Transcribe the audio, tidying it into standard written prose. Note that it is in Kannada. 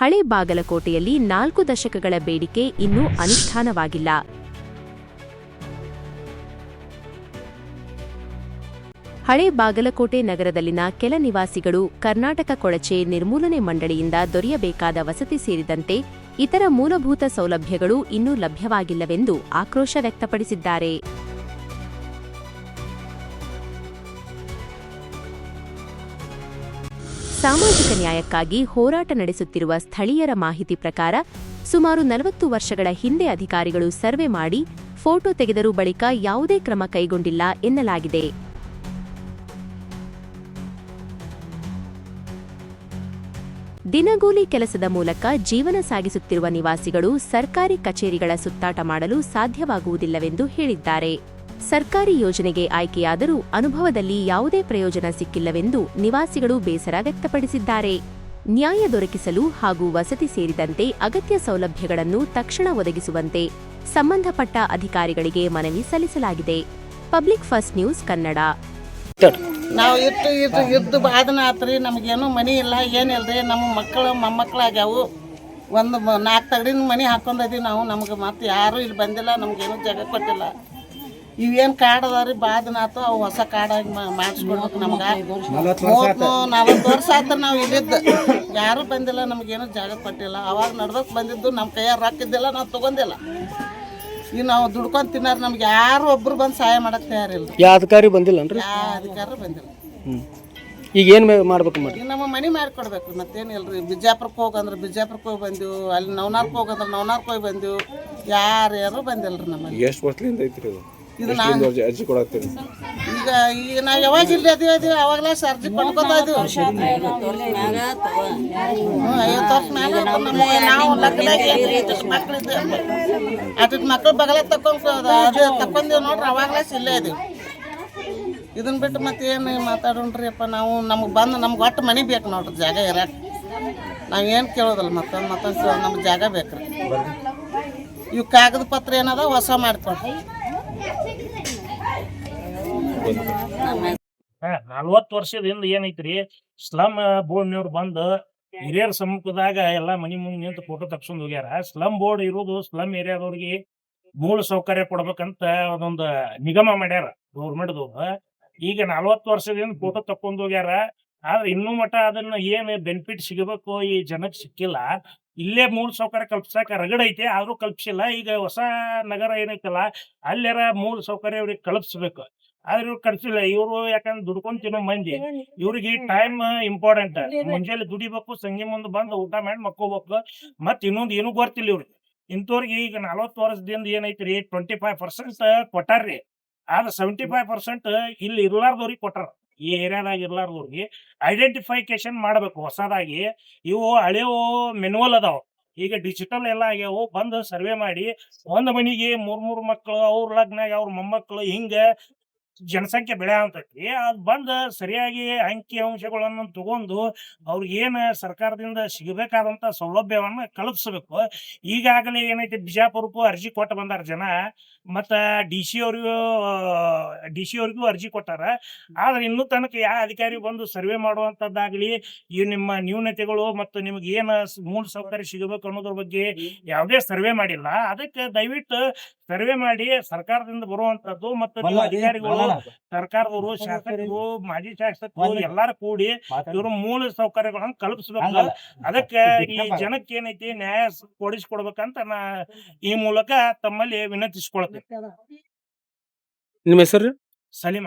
ಹಳೆ ಬಾಗಲಕೋಟೆಯಲ್ಲಿ 4 ದಶಕಗಳ ಬೇಡಿಕೆ ಇನ್ನೂ ಅನುಷ್ಠಾನವಾಗಿಲ್ಲ. ಹಳೆ ಬಾಗಲಕೋಟೆ ನಗರದಲ್ಲಿನ ಕೆಲ ನಿವಾಸಿಗಳು ಕರ್ನಾಟಕ ಕೊಳಚೆ ನಿರ್ಮೂಲನೆ ಮಂಡಳಿಯಿಂದ ದೊರೆಯಬೇಕಾದ ವಸತಿ ಸೇರಿದಂತೆ ಇತರ ಮೂಲಭೂತ ಸೌಲಭ್ಯಗಳು ಇನ್ನೂ ಲಭ್ಯವಾಗಿಲ್ಲವೆಂದು ಆಕ್ರೋಶ ವ್ಯಕ್ತಪಡಿಸಿದ್ದಾರೆ. ಸಾಮಾಜಿಕ ನ್ಯಾಯಕ್ಕಾಗಿ ಹೋರಾಟ ನಡೆಸುತ್ತಿರುವ ಸ್ಥಳೀಯರ ಮಾಹಿತಿ ಪ್ರಕಾರ ಸುಮಾರು 40 ವರ್ಷಗಳ ಹಿಂದೆ ಅಧಿಕಾರಿಗಳು ಸರ್ವೆ ಮಾಡಿ ಫೋಟೋ ತೆಗೆದರೂ ಬಳಿಕ ಯಾವುದೇ ಕ್ರಮ ಕೈಗೊಂಡಿಲ್ಲ ಎನ್ನಲಾಗಿದೆ. ದಿನಗೂಲಿ ಕೆಲಸದ ಮೂಲಕ ಜೀವನ ಸಾಗಿಸುತ್ತಿರುವ ನಿವಾಸಿಗಳು ಸರ್ಕಾರಿ ಕಚೇರಿಗಳ ಸುತ್ತಾಟ ಮಾಡಲು ಸಾಧ್ಯವಾಗುವುದಿಲ್ಲವೆಂದು ಹೇಳಿದ್ದಾರೆ. ಸರ್ಕಾರಿ ಯೋಜನೆಗೆ ಆಯ್ಕೆಯಾದರೂ ಅನುಭವದಲ್ಲಿ ಯಾವುದೇ ಪ್ರಯೋಜನ ಸಿಕ್ಕಿಲ್ಲವೆಂದು ನಿವಾಸಿಗಳು ಬೇಸರ ವ್ಯಕ್ತಪಡಿಸಿದ್ದಾರೆ. ನ್ಯಾಯ ದೊರಕಿಸಲು ಹಾಗೂ ವಸತಿ ಸೇರಿದಂತೆ ಅಗತ್ಯ ಸೌಲಭ್ಯಗಳನ್ನು ತಕ್ಷಣ ಒದಗಿಸುವಂತೆ ಸಂಬಂಧಪಟ್ಟ ಅಧಿಕಾರಿಗಳಿಗೆ ಮನವಿ ಸಲ್ಲಿಸಲಾಗಿದೆ. Public first news Kannada. ನಾವು ಇದ್ದು ಬಾದನ ಆತ್ರಿ. ನಮಗೇನು ಮನೆ ಇಲ್ಲ ಏನಿಲ್ಲರಿ. ನಮ್ಮ ಮಕ್ಕಳು ಮೊಮ್ಮಕ್ಕಳಾಗ್ಯಾವು. ಒಂದು 4 ತಗಡಿನ ಮನೆ ಹಾಕೊಂಡದೀವಿ ನಾವು. ನಮ್ಗೆ ಮತ್ತೆ ಯಾರೂ ಇಲ್ಲಿ ಬಂದಿಲ್ಲ, ನಮಗೇನು ಜಾಗ ಕೊಟ್ಟಿಲ್ಲ. ಇವೇನು ಕಾರ್ಡ್ ಅದಾವ್ರಿ ಬಾದನ ಆತು, ಅವು ಹೊಸ ಕಾರ್ಡಾಗಿ ಮಾಡಿಸ್ಕೊಡ್ಬೇಕು. ನಮ್ಗೆ 40 ವರ್ಷ ಆಯ್ತು ನಾವು ಇಲ್ಲಿದ್ದು. ಯಾರೂ ಬಂದಿಲ್ಲ, ನಮಗೇನು ಜಾಗ ಕೊಟ್ಟಿಲ್ಲ. ಅವಾಗ ನಡ್ದಕ್ಕೆ ಬಂದಿದ್ದು ನಮ್ಮ ಕೈಯಾಗ ರೊಕ್ಕಿದ್ದಿಲ್ಲ, ನಾವು ತೊಗೊಂಡಿಲ್ಲ. ಈಗ ನಾವು ದುಡ್ಕೊಂಡು ತಿನ್ನಾರ. ನಮ್ಗೆ ಯಾರು ಒಬ್ರು ಬಂದು ಸಹಾಯ ಮಾಡಕ್ಕೆ ತಯಾರಿಲ್ಲ. ಯಾವ ಅಧಿಕಾರಿ ಬಂದಿಲ್ಲ ಅನ್ರಿ? ಯಾವ ಅಧಿಕಾರಿ ಬಂದಿಲ್ಲ. ಈಗ ಏನು ಮಾಡ್ಬೇಕು ಮಾಡಿ? ಈಗ ನಮ್ಮ ಮನೆ ಮಾಡಿಕೊಡ್ಬೇಕು. ಮತ್ತೇನಿಲ್ರಿ. ಬಿಜಾಪುರಕ್ಕೆ ಹೋಗಂದ್ರೆ ಬಿಜಾಪುರಕ್ಕೆ ಹೋಗಿ ಬಂದೆವು. ಅಲ್ಲಿ ನವನಾರ್ಕ್ಕೆ ಹೋಗಂದ್ರೆ ನವನಾರ್ಕ್ಕೆ ಹೋಗಿ ಬಂದೆವು. ಯಾರು ಬಂದಿಲ್ರಿ ನಮ್ಮಲ್ಲಿ. ಎಷ್ಟು ವರ್ಷದಿಂದ ಐತ್ರಿ ಇದು ನಾನು ಅರ್ಜಿ ಕೊಡತ್ತೀರಿ? ಈಗ ನಾವು ಯಾವಾಗ ಇಲ್ಲಿ ಅದೀವಿ ಅವಾಗಲೇ ಅರ್ಜಿ ಕೊಟ್ಕೊತಾ ಇದ್ದೀವಿ. 50 ವರ್ಷ ಮೇಲೆ ನಾವು ಲಗ್ನಾಗಿ ಮಕ್ಕಳಿದ್ದೆ. ಅಷ್ಟು ಮಕ್ಕಳು ಬಗಲ ತಕೊಂಡೀವಿ ನೋಡ್ರಿ. ಅವಾಗಲೇ ಇಲ್ಲೇ ಇದೀವಿ. ಇದನ್ನ ಬಿಟ್ಟು ಮತ್ತೆ ಏನು ಮಾತಾಡೋಣ್ರಿ ಅಪ್ಪ. ನಾವು ನಮ್ಗೆ ಒಟ್ಟು ಮನೆ ಬೇಕು ನೋಡ್ರಿ, ಜಾಗ ಇರಕ್ಕೆ. ನಾವೇನು ಕೇಳೋದಲ್ಲ. ಮತ್ತೊಂದು ನಮ್ಗೆ ಜಾಗ ಬೇಕ್ರಿ. ಇವು ಕಾಗದ ಪತ್ರ ಏನದ ಹೊಸ ಮಾಡಿಕೊಡ್ರಿ. 40 ವರ್ಷದಿಂದ ಏನೈತ್ರಿ, ಸ್ಲಮ್ ಬೋರ್ಡ್ನವ್ರು ಬಂದು ಹಿರಿಯರ ಸಮ್ಮುಖದಾಗ ಎಲ್ಲಾ ಮನಿ ಮುಂದೆ ನಿಂತು ಫೋಟೋ ತಗ್ಸ್ಕೊಂಡ್ ಹೋಗ್ಯಾರ. ಸ್ಲಮ್ ಬೋರ್ಡ್ ಇರೋದು ಸ್ಲಮ್ ಏರಿಯಾದವ್ರಿಗೆ ಮೂಲ ಸೌಕರ್ಯ ಕೊಡ್ಬೇಕಂತ ಅದೊಂದು ನಿಗಮ ಮಾಡ್ಯಾರ ಗೌರ್ಮೆಂಟ್ದವ್ರು. ಈಗ 40 ವರ್ಷದಿಂದ ಫೋಟೋ ತಕ್ಕೊಂಡ್ ಹೋಗ್ಯಾರ. ಆದ್ರೆ ಇನ್ನೂ ಮಠ ಅದನ್ನ ಏನ್ ಬೆನಿಫಿಟ್ ಸಿಗಬೇಕು ಈ ಜನಕ್ಕೆ ಸಿಕ್ಕಿಲ್ಲ. ಇಲ್ಲೇ ಮೂಲ ಸೌಕರ್ಯ ಕಲ್ಪಿಸಕ ರಗಡೈತೆ, ಆದ್ರೂ ಕಲ್ಪಿಸಿಲ್ಲ. ಈಗ ಹೊಸ ನಗರ ಏನೈತಲ್ಲ ಅಲ್ಲೆರ ಮೂಲ ಸೌಕರ್ಯ ಅವ್ರಿಗೆ ಕಲ್ಪಿಸ್ಬೇಕು. ಆದ್ರೆ ಇವ್ರು ಕಲ್ಪಿಸಿಲ್ಲ. ಇವ್ರು ಯಾಕಂದ್ರೆ ದುಡ್ಕೊಂಡ್ ತಿನ್ನೋ ಮಂದಿ, ಇವ್ರಿಗೆ ಟೈಮ್ ಇಂಪಾರ್ಟೆಂಟ್. ಮುಂಜಾನೆ ದುಡಿಬೇಕು, ಸಂಜೆ ಮುಂದೆ ಬಂದು ಊಟ ಮಾಡಿ ಮಕ್ಕೋಬೇಕು. ಮತ್ ಇನ್ನೊಂದು ಏನು ಗೊತ್ತಿಲ್ಲ ಇವ್ರಿಗೆ. ಇಂಥವ್ರಿಗೆ ಈಗ 40 ವರ್ಷದಿಂದ ಏನೈತ್ರಿ 25% ಕೊಟ್ಟಾರ್ರಿ. ಆದ್ರೆ 75% ಇಲ್ಲಿ ಇರ್ಲಾರ್ದವ್ರಿಗೆ ಕೊಟ್ಟಾರ. ಈ ಏರಿಯಾದಾಗ ಇರ್ಲಾರ್ದವ್ರಿಗೆ ಐಡೆಂಟಿಫಿಕೇಶನ್ ಮಾಡ್ಬೇಕು ಹೊಸದಾಗಿ. ಇವು ಹಳೆವು ಮೆನುವಲ್ ಅದಾವ, ಈಗ ಡಿಜಿಟಲ್ ಎಲ್ಲ ಆಗ್ಯಾವು. ಬಂದು ಸರ್ವೆ ಮಾಡಿ ಒಂದ್ ಮನಿಗೆ 3 ಮಕ್ಕಳು, ಅವ್ರ ಲಗ್ನಾಗ ಅವ್ರ ಮೊಮ್ಮಕ್ಕಳು, ಹಿಂಗ ಜನಸಂಖ್ಯೆ ಬೆಳೆ ಅಂತೈತಿ. ಅದ್ ಬಂದ್ ಸರಿಯಾಗಿ ಅಂಕಿ ಅಂಶಗಳನ್ನು ತಗೊಂಡು ಅವ್ರಿಗೇನ ಸರ್ಕಾರದಿಂದ ಸಿಗಬೇಕಾದಂತ ಸೌಲಭ್ಯವನ್ನ ಕಲ್ಪಿಸ್ಬೇಕು. ಈಗಾಗಲೇ ಏನೈತಿ ಬಿಜಾಪುರಕ್ಕೂ ಅರ್ಜಿ ಕೊಟ್ಟು ಬಂದಾರ ಜನ. ಮತ್ತ ಡಿ ಸಿ ಅವ್ರಿಗೂ ಅರ್ಜಿ ಕೊಟ್ಟಾರ. ಆದ್ರೆ ಇನ್ನೂ ತನಕ ಯಾವ ಅಧಿಕಾರಿ ಬಂದು ಸರ್ವೆ ಮಾಡುವಂತದ್ದಾಗ್ಲಿ, ಈ ನಿಮ್ಮ ನ್ಯೂನತೆಗಳು ಮತ್ತು ನಿಮ್ಗೆ ಏನ ಮೂಲ ಸೌಕರ್ಯ ಸಿಗಬೇಕು ಅನ್ನೋದ್ರ ಬಗ್ಗೆ ಯಾವುದೇ ಸರ್ವೆ ಮಾಡಿಲ್ಲ. ಅದಕ್ಕೆ ದಯವಿಟ್ಟು ಸರ್ವೆ ಮಾಡಿ ಸರ್ಕಾರದಿಂದ ಬರುವಂತದ್ದು ಮತ್ತು ಅಧಿಕಾರಿಗಳು, ಸರ್ಕಾರದವರು, ಶಾಸಕರು, ಮಾಜಿ ಶಾಸಕರು ಎಲ್ಲಾರು ಕೂಡಿ ಇವರು ಮೂಲ ಸೌಕರ್ಯಗಳನ್ನು ಕಲ್ಪಿಸ್ಬೇಕು. ಅದಕ್ಕೆ ಈ ಜನಕ್ಕೆ ಏನೈತಿ ನ್ಯಾಯ ಕೊಡಿಸ್ಕೊಡ್ಬೇಕಂತ ನಾ ಈ ಮೂಲಕ ತಮ್ಮಲ್ಲಿ ವಿನಂತಿಸ್ಕೊಳ್ತೇನೆ. ನಿಮ್ಮ ಹೆಸರು? ಸಲೀಮ.